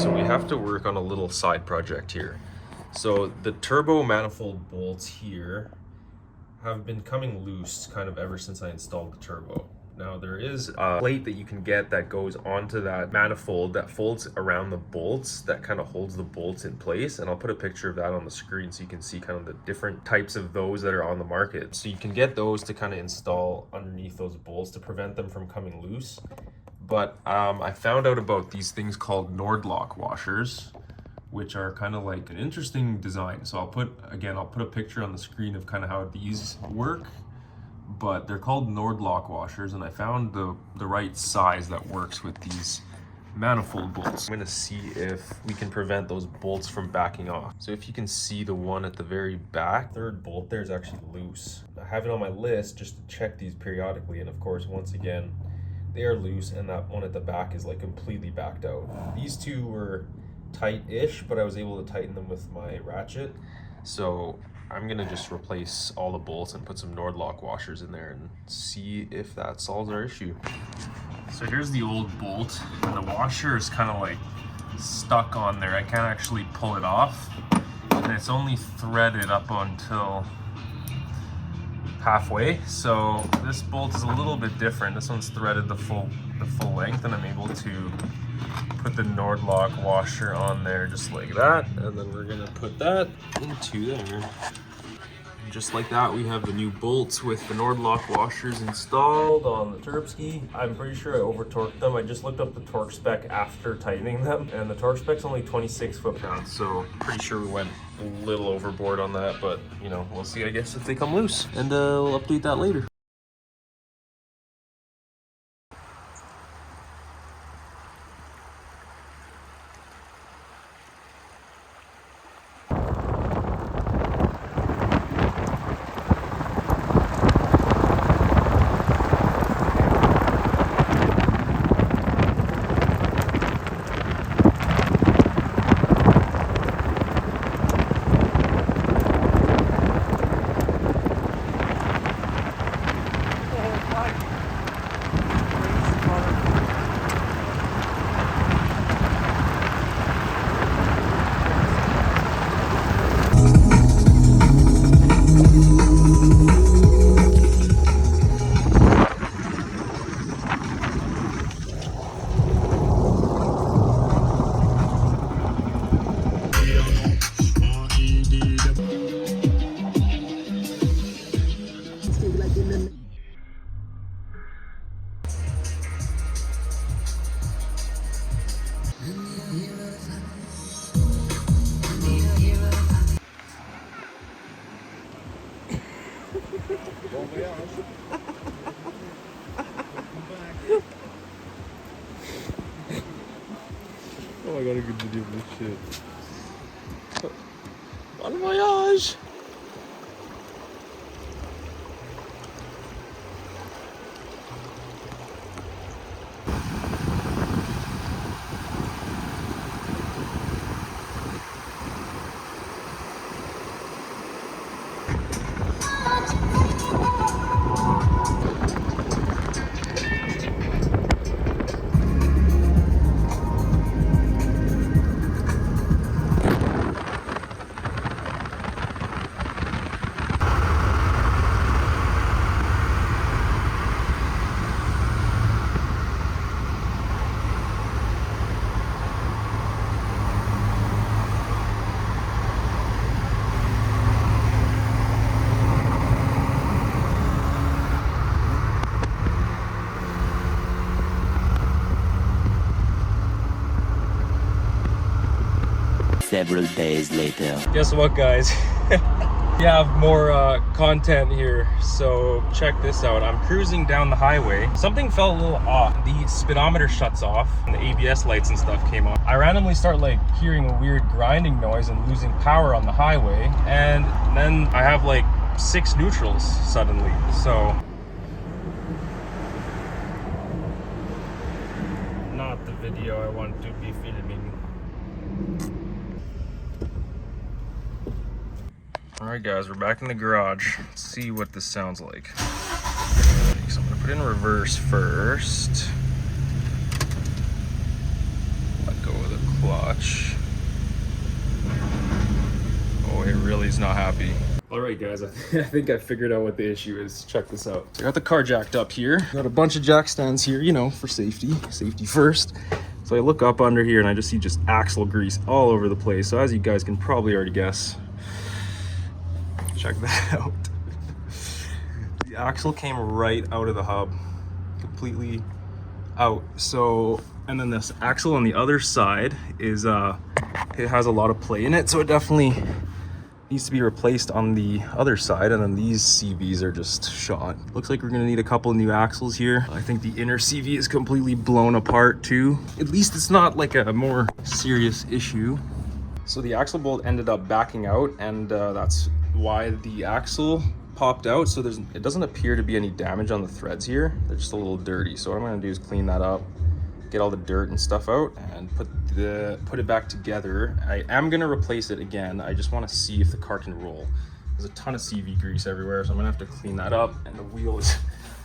So we have to work on a little side project here. So the turbo manifold bolts here have been coming loose kind of ever since I installed the turbo. Now there is a plate that you can get that goes onto that manifold that folds around the bolts that kind of holds the bolts in place, and I'll put a picture of that on the screen so you can see kind of the different types of those that are on the market. So you can get those to kind of install underneath those bolts to prevent them from coming loose. But I found out about these things called Nordlock washers, which are kind of like an interesting design. So I'll put a picture on the screen of kind of how these work, but they're called Nordlock washers, and I found the right size that works with these manifold bolts. I'm gonna see if we can prevent those bolts from backing off. So if you can see the one at the very back, third bolt there is actually loose. I have it on my list just to check these periodically, and of course, once again, they are loose, and that one at the back is like completely backed out. These two were tight-ish, but I was able to tighten them with my ratchet. So I'm gonna just replace all the bolts and put some Nordlock washers in there and see if that solves our issue. So here's the old bolt, and the washer is kind of like stuck on there. I can't actually pull it off, and it's only threaded up until halfway. So this bolt is a little bit different. This one's threaded the full length, and I'm able to put the Nordlock washer on there just like that, and then we're gonna put that into there. And just like that, we have the new bolts with the Nordlock washers installed on the Turbski. I'm pretty sure I over torqued them. I just looked up the torque spec after tightening them, and the torque spec's only 26 foot-pounds, so pretty sure we went a little overboard on that, but you know, we'll see, I guess, if they come loose, and we'll update that later. Oh, I got a good video of this shit. Bon voyage! Several days later. Guess what, guys? We have more content here, so check this out. I'm cruising down the highway. Something felt a little off. The speedometer shuts off and the ABS lights and stuff came on. I randomly start like hearing a weird grinding noise and losing power on the highway, and then I have like 6 neutrals suddenly. So not the video I want to be filming. Alright guys, we're back in the garage. Let's see what this sounds like. Okay, so I'm gonna put it in reverse first. Let go of the clutch. be. All right, guys, I think I figured out what the issue is. Check this out. So I got the car jacked up here. Got a bunch of jack stands here, you know, for safety first. So I look up under here and I just see axle grease all over the place. So as you guys can probably already guess, check that out. The axle came right out of the hub, completely out. So, and then this axle on the other side is, it has a lot of play in it. So it definitely needs to be replaced on the other side. And then these CVs are just shot. Looks like we're gonna need a couple new axles here. I think the inner CV is completely blown apart too. At least it's not like a more serious issue. So the axle bolt ended up backing out, and that's why the axle popped out. So it doesn't appear to be any damage on the threads here. They're just a little dirty. So what I'm gonna do is clean that up, get all the dirt and stuff out, and put it back together. I am gonna replace it again. I just wanna see if the car can roll. There's a ton of CV grease everywhere, so I'm gonna have to clean that up, and the wheel is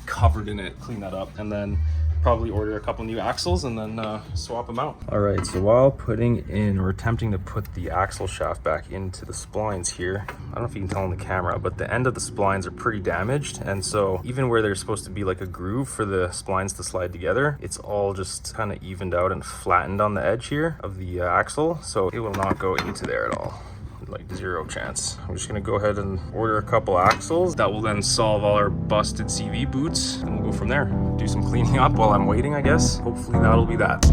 covered in it. Clean that up, and then probably order a couple new axles and then swap them out. All right, so while putting in or attempting to put the axle shaft back into the splines here, I don't know if you can tell on the camera, but the end of the splines are pretty damaged. And so even where there's supposed to be like a groove for the splines to slide together, it's all just kind of evened out and flattened on the edge here of the axle. So it will not go into there at all. Like zero chance. I'm just gonna go ahead and order a couple axles. That will then solve all our busted CV boots, and we'll go from there. Do some cleaning up while I'm waiting, I guess. Hopefully that'll be that.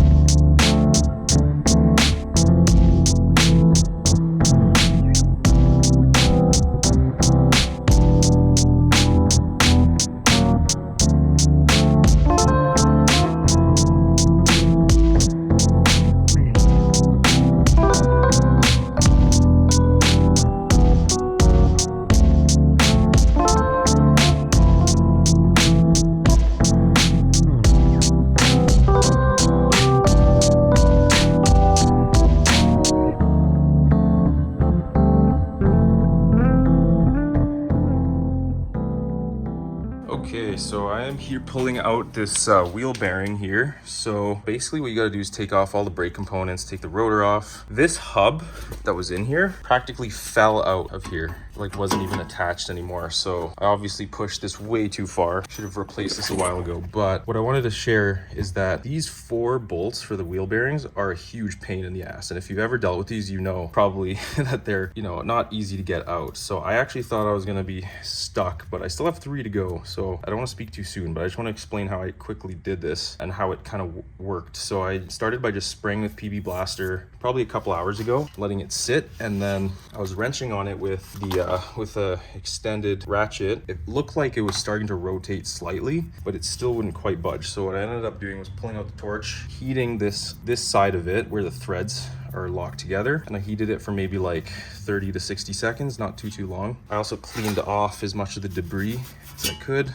Okay, so I am here pulling out this wheel bearing here. So basically what you gotta do is take off all the brake components, take the rotor off. This hub that was in here practically fell out of here, like wasn't even attached anymore. So I obviously pushed this way too far. Should have replaced this a while ago. But what I wanted to share is that these 4 bolts for the wheel bearings are a huge pain in the ass. And if you've ever dealt with these, you know probably that they're, you know, not easy to get out. So I actually thought I was gonna be stuck, but I still have 3 to go. So I don't want to speak too soon, but I just want to explain how I quickly did this and how it kind of worked. So I started by just spraying with PB Blaster probably a couple hours ago, letting it sit, and then I was wrenching on it with the extended ratchet. It looked like it was starting to rotate slightly, but it still wouldn't quite budge. So what I ended up doing was pulling out the torch, heating this side of it where the threads are locked together, and I heated it for maybe like 30 to 60 seconds, not too long. I also cleaned off as much of the debris as I could.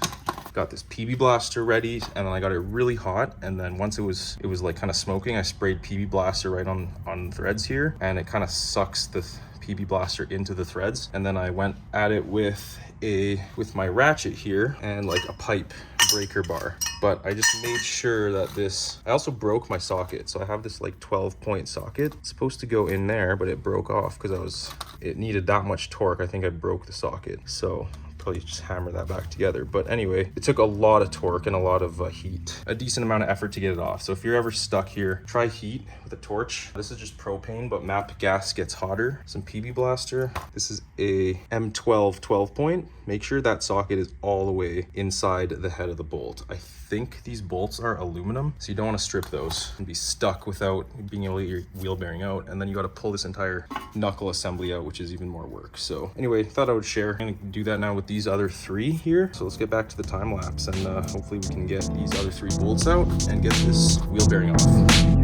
Got this PB Blaster ready, and then I got it really hot, and then once it was like kind of smoking, I sprayed PB Blaster right on the threads here, and it kind of sucks the PB Blaster into the threads. And then I went at it with my ratchet here and like a pipe breaker bar. But I just made sure that I also broke my socket. So I have this like 12-point socket. It's supposed to go in there, but it broke off because it needed that much torque. I think I broke the socket. So probably just hammer that back together. But anyway, it took a lot of torque and a lot of heat, a decent amount of effort to get it off. So if you're ever stuck here, try heat with a torch. This is just propane, but MAP gas gets hotter. Some PB Blaster. This is a M12 12-point. Make sure that socket is all the way inside the head of the bolt. I think these bolts are aluminum, so you don't want to strip those and be stuck without being able to get your wheel bearing out. And then you got to pull this entire knuckle assembly out, which is even more work. So anyway, thought I would share. I'm gonna do that now with these other 3 here. So let's get back to the time lapse, and hopefully we can get these other 3 bolts out and get this wheel bearing off.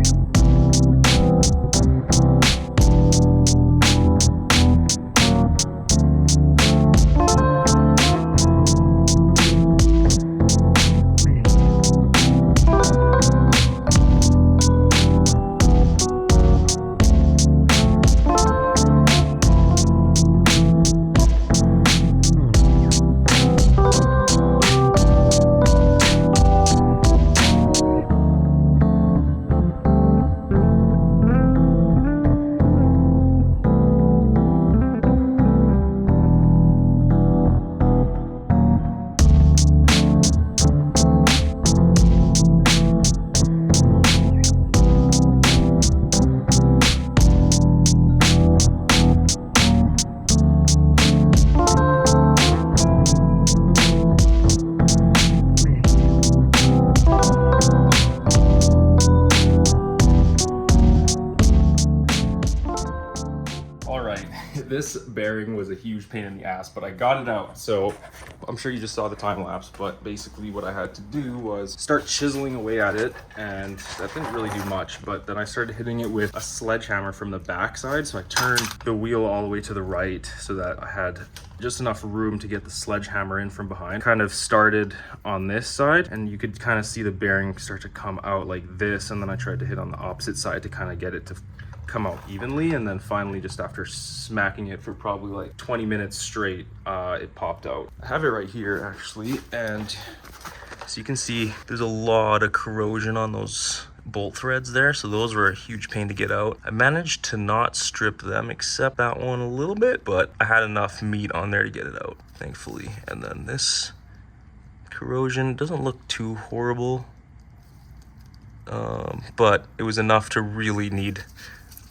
This bearing was a huge pain in the ass, but I got it out. So I'm sure you just saw the time lapse, but basically what I had to do was start chiseling away at it, and that didn't really do much. But then I started hitting it with a sledgehammer from the backside. So I turned the wheel all the way to the right so that I had just enough room to get the sledgehammer in from behind. Kind of started on this side, and you could kind of see the bearing start to come out like this, and then I tried to hit on the opposite side to kind of get it to come out evenly, and then finally, just after smacking it for probably like 20 minutes straight, it popped out. I have it right here actually, and so you can see there's a lot of corrosion on those bolt threads there, so those were a huge pain to get out. I managed to not strip them except that one a little bit, but I had enough meat on there to get it out, thankfully. And then this corrosion doesn't look too horrible, but it was enough to really need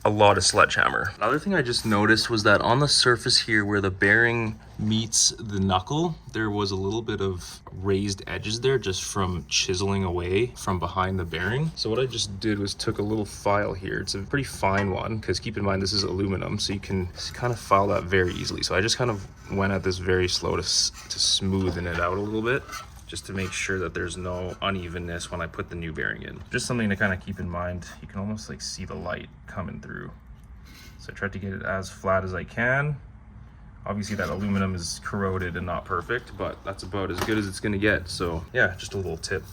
a lot of sledgehammer. Another thing I just noticed was that on the surface here where the bearing meets the knuckle, there was a little bit of raised edges there just from chiseling away from behind the bearing. So what I just did was took a little file here. It's a pretty fine one, because keep in mind this is aluminum, so you can kind of file that very easily. So I just kind of went at this very slow to smoothen it out a little bit, just to make sure that there's no unevenness when I put the new bearing in. Just something to kind of keep in mind. You can almost like see the light coming through. So I tried to get it as flat as I can. Obviously that aluminum is corroded and not perfect, but that's about as good as it's gonna get. So yeah, just a little tip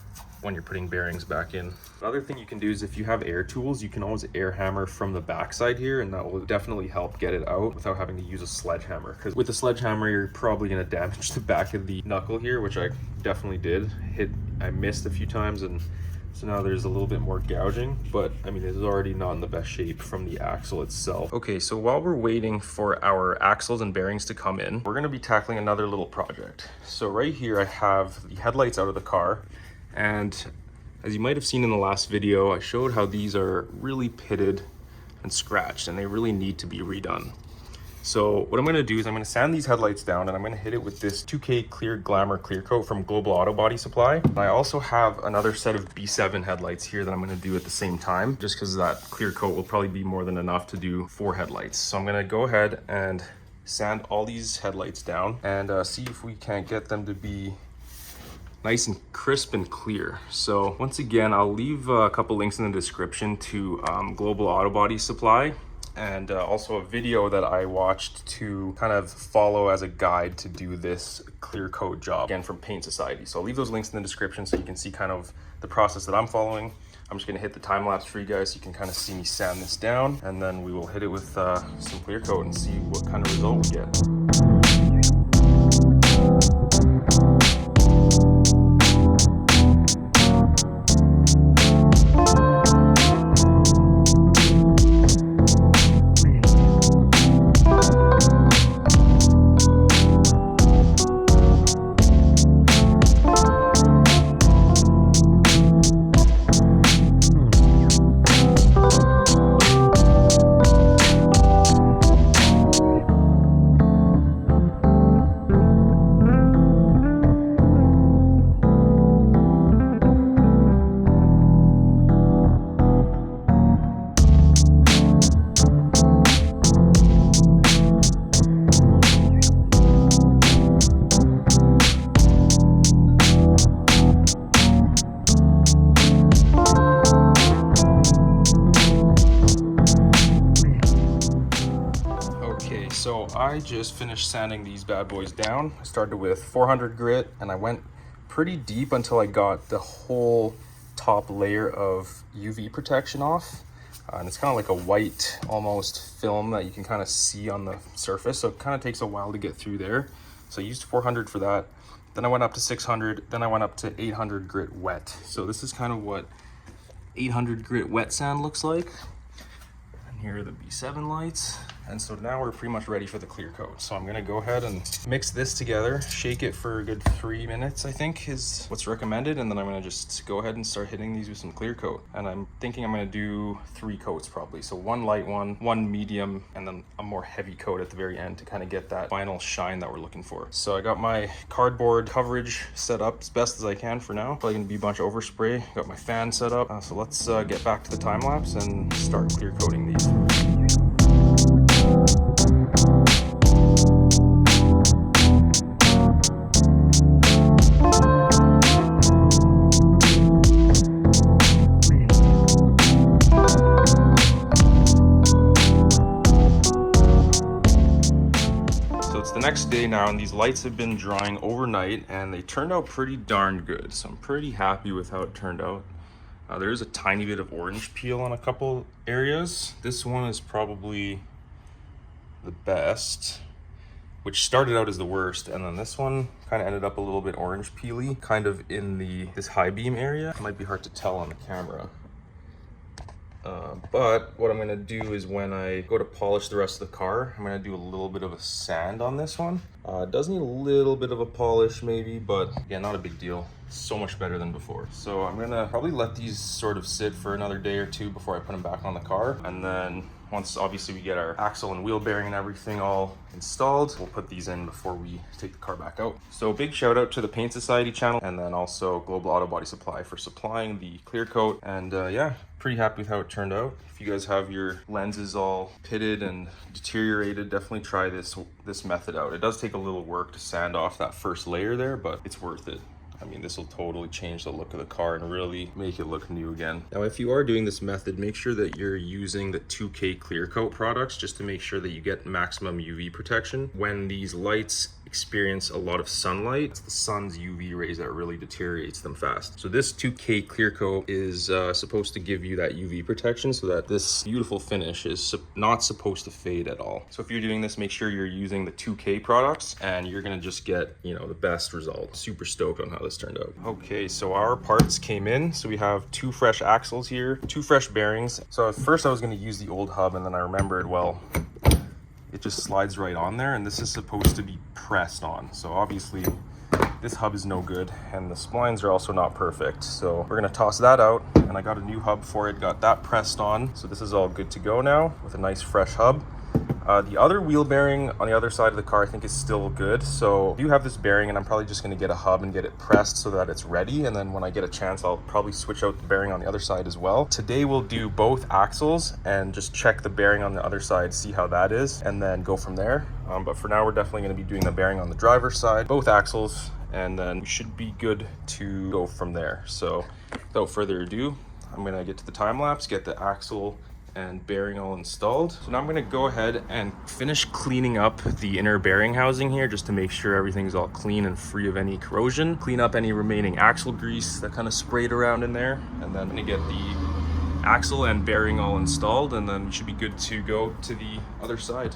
when you're putting bearings back in. Another thing you can do is if you have air tools, you can always air hammer from the backside here, and that will definitely help get it out without having to use a sledgehammer. Because with a sledgehammer, you're probably gonna damage the back of the knuckle here, which I definitely did. I missed a few times, and so now there's a little bit more gouging, but I mean, it's already not in the best shape from the axle itself. Okay, so while we're waiting for our axles and bearings to come in, we're gonna be tackling another little project. So right here, I have the headlights out of the car, and as you might have seen in the last video, I showed how these are really pitted and scratched, and they really need to be redone. So what I'm gonna do is I'm gonna sand these headlights down, and I'm gonna hit it with this 2K Clear Glamour clear coat from Global Auto Body Supply. And I also have another set of B7 headlights here that I'm gonna do at the same time, just because that clear coat will probably be more than enough to do 4 headlights. So I'm gonna go ahead and sand all these headlights down and see if we can't get them to be nice and crisp and clear. So once again, I'll leave a couple links in the description to Global Auto Body Supply, and also a video that I watched to kind of follow as a guide to do this clear coat job, again from Paint Society. So I'll leave those links in the description so you can see kind of the process that I'm following. I'm just gonna hit the time lapse for you guys so you can kind of see me sand this down, and then we will hit it with some clear coat and see what kind of result we get. So I just finished sanding these bad boys down. I started with 400 grit, and I went pretty deep until I got the whole top layer of UV protection off. And it's kind of like a white almost film that you can kind of see on the surface. So it kind of takes a while to get through there. So I used 400 for that. Then I went up to 600, then I went up to 800 grit wet. So this is kind of what 800 grit wet sand looks like. And here are the B7 lights. And so now we're pretty much ready for the clear coat. So I'm gonna go ahead and mix this together, shake it for a good 3 minutes, I think is what's recommended. And then I'm gonna just go ahead and start hitting these with some clear coat. And I'm thinking I'm gonna do 3 coats probably. So 1 light one medium, and then a more heavy coat at the very end to kind of get that final shine that we're looking for. So I got my cardboard coverage set up as best as I can for now. Probably gonna be a bunch of overspray. Got my fan set up. So let's get back to the time lapse and start clear coating these. next day now, and these lights have been drying overnight, and they turned out pretty darn good. So I'm pretty happy with how it turned out. There is a tiny bit of orange peel on a couple areas. This one is probably the best, which started out as the worst, and then this one kind of ended up a little bit orange peely, kind of in this high beam area. It might be hard to tell on the camera. But what I'm gonna do is when I go to polish the rest of the car, I'm gonna do a little bit of a sand on this one. It does need a little bit of a polish maybe, but again, not a big deal. So much better than before. So I'm gonna probably let these sort of sit for another day or two before I put them back on the car. And then once obviously we get our axle and wheel bearing and everything all installed, we'll put these in before we take the car back out. So big shout out to the Paint Society channel, and then also Global Auto Body Supply for supplying the clear coat. And yeah, pretty happy with how it turned out. If you guys have your lenses all pitted and deteriorated, definitely try this method out. It does take a little work to sand off that first layer there, but it's worth it. I mean, this will totally change the look of the car and really make it look new again. Now, if you are doing this method, make sure that you're using the 2K clear coat products just to make sure that you get maximum UV protection. When these lights experience a lot of sunlight, it's the sun's UV rays that really deteriorates them fast. So this 2K clear coat is supposed to give you that UV protection so that this beautiful finish is not supposed to fade at all. So if you're doing this, make sure you're using the 2K products and you're gonna just get, you know, the best result. Super stoked on how this turned out. Okay, so our parts came in. So we have 2 fresh axles here, 2 fresh bearings. So at first I was gonna use the old hub, and then I remembered, well, it just slides right on there, and this is supposed to be pressed on. So obviously this hub is no good, and the splines are also not perfect. So we're gonna toss that out, and I got a new hub for it, got that pressed on. So this is all good to go now with a nice fresh hub. The other wheel bearing on the other side of the car I think is still good. So I do have this bearing, and I'm probably just gonna get a hub and get it pressed so that it's ready. And then when I get a chance, I'll probably switch out the bearing on the other side as well. Today we'll do both axles and just check the bearing on the other side, see how that is, and then go from there. But for now, we're definitely gonna be doing the bearing on the driver's side, both axles, and then we should be good to go from there. So without further ado, I'm gonna get to the time lapse, get the axle and bearing all installed. So now I'm gonna go ahead and finish cleaning up the inner bearing housing here just to make sure everything's all clean and free of any corrosion. Clean up any remaining axle grease that kind of sprayed around in there. And then I'm gonna get the axle and bearing all installed, and then we should be good to go to the other side.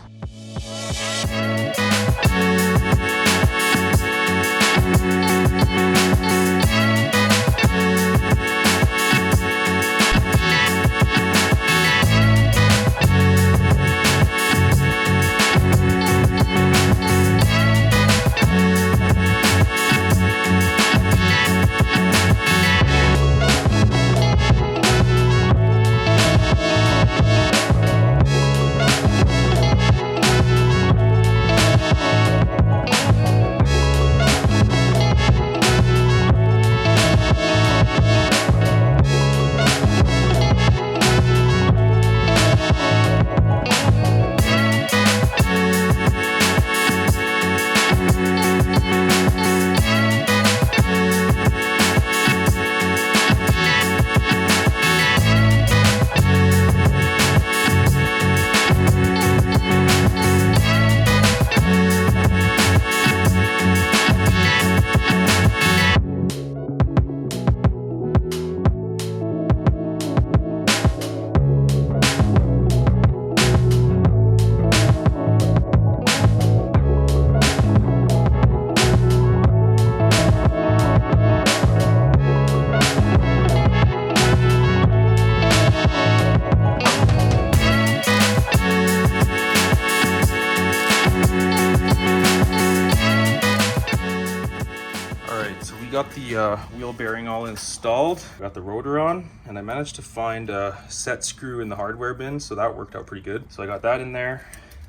Got the wheel bearing all installed, got the rotor on, and I managed to find a set screw in the hardware bin, so that worked out pretty good. So I got that in there.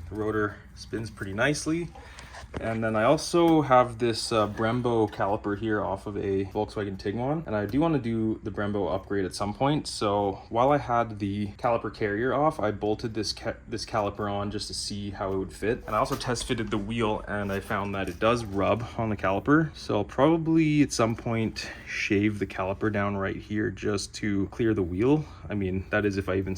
The rotor spins pretty nicely. And then I also have this Brembo caliper here off of a Volkswagen Tiguan, and I do want to do the Brembo upgrade at some point. So while I had the caliper carrier off, I bolted this caliper on just to see how it would fit. And I also test fitted the wheel, and I found that it does rub on the caliper. So I'll probably at some point shave the caliper down right here just to clear the wheel. I mean, that is if I even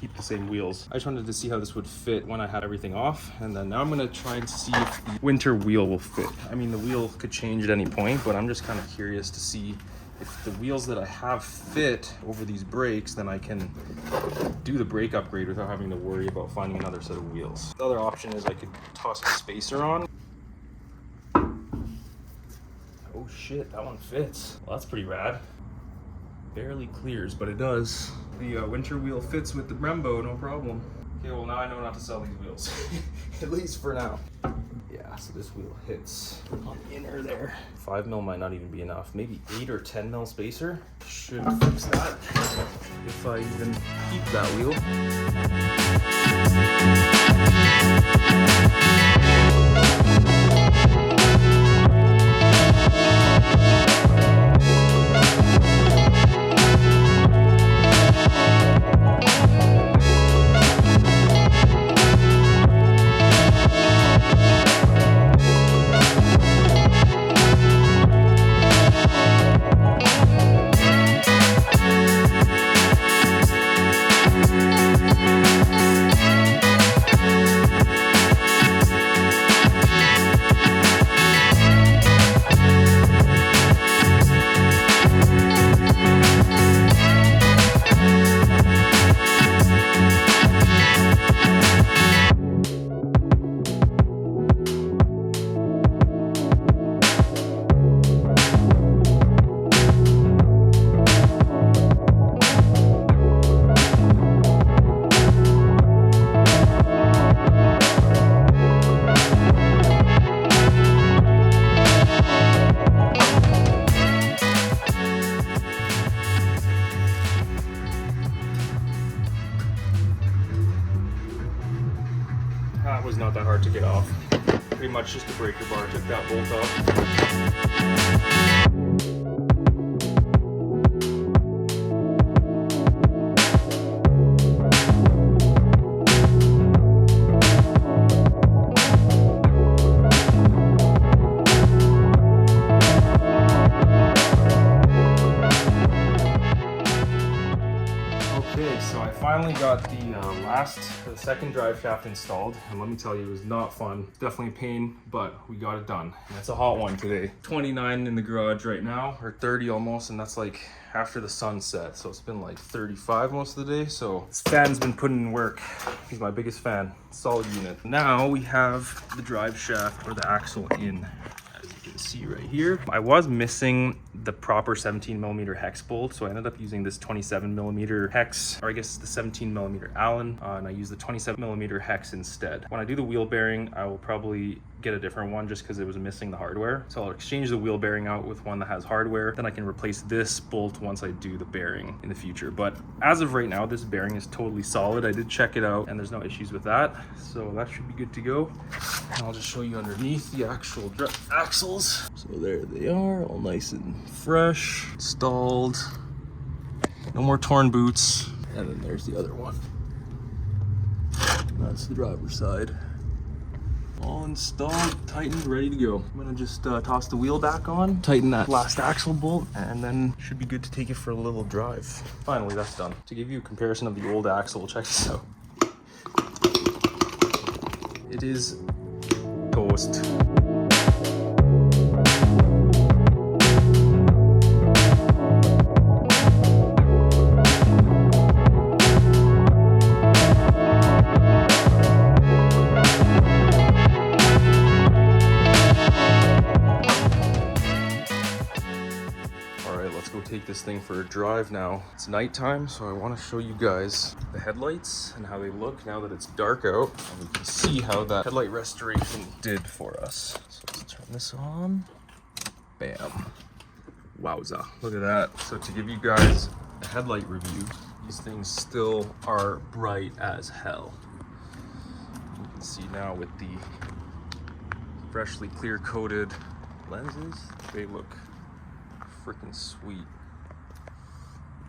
keep the same wheels. I just wanted to see how this would fit when I had everything off, and then now I'm gonna try and see if the winter wheel will fit. I mean, the wheel could change at any point, but I'm just kind of curious to see if the wheels that I have fit over these brakes, then I can do the brake upgrade without having to worry about finding another set of wheels. The other option is I could toss a spacer on. Oh shit, that one fits. Well, that's pretty rad. Barely clears, but it does. The winter wheel fits with the Brembo, no problem. Okay, well now I know not to sell these wheels. At least for now. Yeah, so this wheel hits on the inner there. 5 mil might not even be enough. Maybe 8 or 10 mil spacer should fix that if I even keep that wheel. That was not that hard to get off. Pretty much just a breaker bar, took that bolt off. Finally got the second drive shaft installed, and let me tell you, it was not fun. Definitely a pain, but we got it done. And it's a hot one today. 29 in the garage right now, or 30 almost, and that's like after the sunset. So it's been like 35 most of the day. So this fan's been putting in work. He's my biggest fan. Solid unit. Now we have the drive shaft or the axle in. You can see right here. I was missing the proper 17mm hex bolt, so I ended up using this 27mm hex, or I guess the 17mm Allen, and I used the 27mm hex instead. When I do the wheel bearing, I will probably get a different one just because it was missing the hardware. So I'll exchange the wheel bearing out with one that has hardware. Then I can replace this bolt once I do the bearing in the future. But as of right now, this bearing is totally solid. I did check it out and there's no issues with that. So that should be good to go. And I'll just show you underneath the actual axles. So there they are, all nice and fresh, installed. No more torn boots. And then there's the other one. That's the driver's side. All installed, tightened, ready to go. I'm gonna just toss the wheel back on, tighten that last axle bolt, and then should be good to take it for a little drive. Finally, that's done. To give you a comparison of the old axle, check this out. It is toast. Take this thing for a drive now. It's nighttime, so I want to show you guys the headlights and how they look now that it's dark out. And you can see how that headlight restoration did for us. So let's turn this on. Bam. Wowza. Look at that. So to give you guys a headlight review, these things still are bright as hell. You can see now with the freshly clear coated lenses, they look freaking sweet.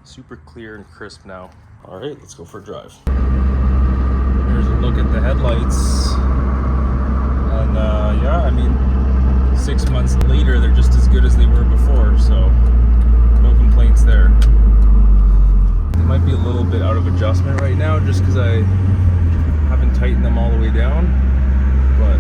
Super clear and crisp now. All right, let's go for a drive. Here's a look at the headlights. And yeah, I mean, 6 months later, they're just as good as they were before, so no complaints there. They might be a little bit out of adjustment right now just because I haven't tightened them all the way down, but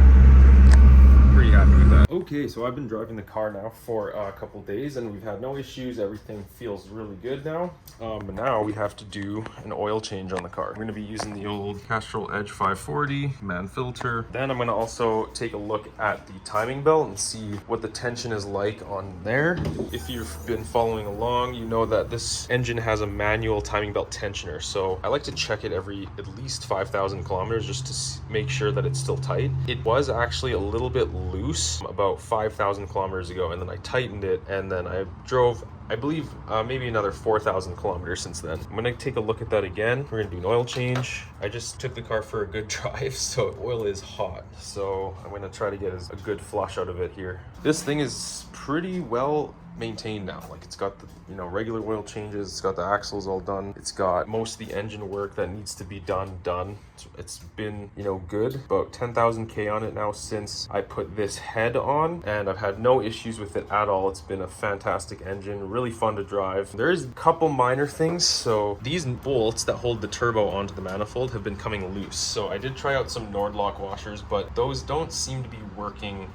pretty happy with that. Okay, so I've been driving the car now for a couple days and we've had no issues. Everything feels really good now. But now we have to do an oil change on the car. We're gonna be using the old Castrol Edge 540 man filter. Then I'm gonna also take a look at the timing belt and see what the tension is like on there. If you've been following along, you know that this engine has a manual timing belt tensioner. So I like to check it every at least 5,000 kilometers just to make sure that it's still tight. It was actually a little bit loose about 5,000 kilometers ago, and then I tightened it, and then I drove, I believe, maybe another 4,000 kilometers since then. I'm gonna take a look at that again. We're gonna do an oil change. I just took the car for a good drive, so oil is hot. So I'm gonna try to get a good flush out of it here. This thing is pretty well maintained now. Like, it's got the, you know, regular oil changes, it's got the axles all done, it's got most of the engine work that needs to be done. It's been, you know, good. About 10,000 K on it now since I put this head on, and I've had no issues with it at all. It's been a fantastic engine, really fun to drive. There's a couple minor things. So these bolts that hold the turbo onto the manifold have been coming loose. So I did try out some Nordlock washers, but those don't seem to be working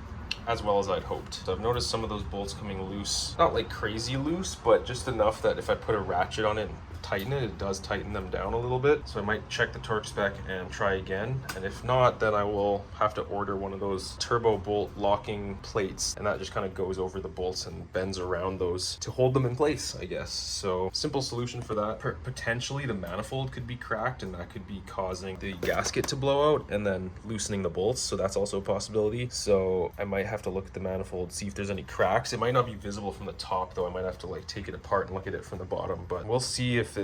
as well as I'd hoped. So I've noticed some of those bolts coming loose, not like crazy loose, but just enough that if I put a ratchet on it and tighten it, it does tighten them down a little bit. So I might check the torque spec and try again. And if not, then I will have to order one of those turbo bolt locking plates, and that just kind of goes over the bolts and bends around those to hold them in place, I guess. So simple solution for that. Potentially the manifold could be cracked, and that could be causing the gasket to blow out and then loosening the bolts. So that's also a possibility. So I might have to look at the manifold, see if there's any cracks. It might not be visible from the top though. I might have to like take it apart and look at it from the bottom, but we'll see if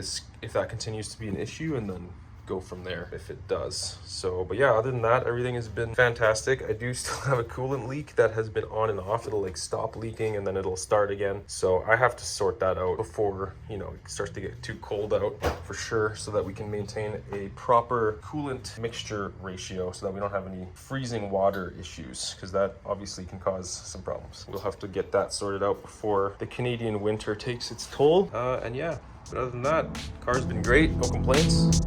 that continues to be an issue, and then go from there if it does. So, but yeah, other than that, everything has been fantastic. I do still have a coolant leak that has been on and off. It'll like stop leaking and then it'll start again. So I have to sort that out before, you know, it starts to get too cold out for sure, so that we can maintain a proper coolant mixture ratio so that we don't have any freezing water issues, because that obviously can cause some problems. We'll have to get that sorted out before the Canadian winter takes its toll. And yeah, but other than that, car's been great, no complaints.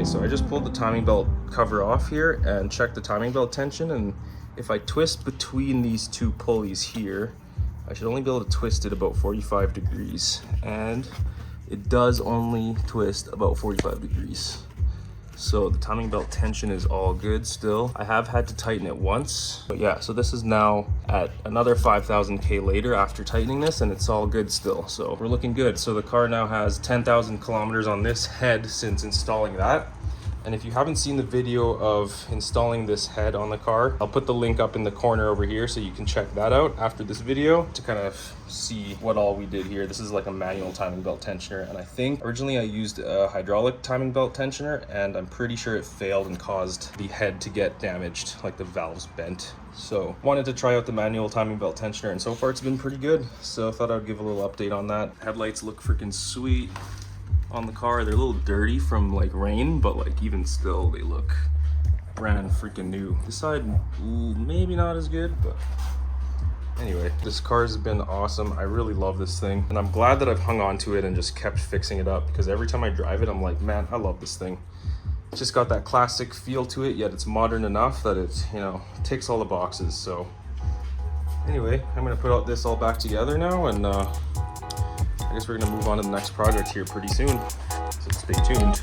So I just pulled the timing belt cover off here and checked the timing belt tension, and if I twist between these two pulleys here, I should only be able to twist it about 45 degrees, and it does only twist about 45 degrees. So the timing belt tension is all good still. I have had to tighten it once, but yeah, so this is now at another 5,000 K later after tightening this, and it's all good still. So we're looking good. So the car now has 10,000 kilometers on this head since installing that. And if you haven't seen the video of installing this head on the car, I'll put the link up in the corner over here so you can check that out after this video to kind of see what all we did here. This is like a manual timing belt tensioner, and I think originally I used a hydraulic timing belt tensioner, and I'm pretty sure it failed and caused the head to get damaged, like the valves bent. So wanted to try out the manual timing belt tensioner, and so far it's been pretty good. So I thought I'd give a little update on that. Headlights look freaking sweet on the car. They're a little dirty from like rain, but like even still they look brand freaking new. This side maybe not as good, but anyway, this car has been awesome. I really love this thing, and I'm glad that I've hung on to it and just kept fixing it up, because every time I drive it I'm like, man, I love this thing. It's just got that classic feel to it, yet it's modern enough that it's, you know, ticks all the boxes. So anyway, I'm gonna put this all back together now, and I guess we're gonna move on to the next project here pretty soon, so stay tuned.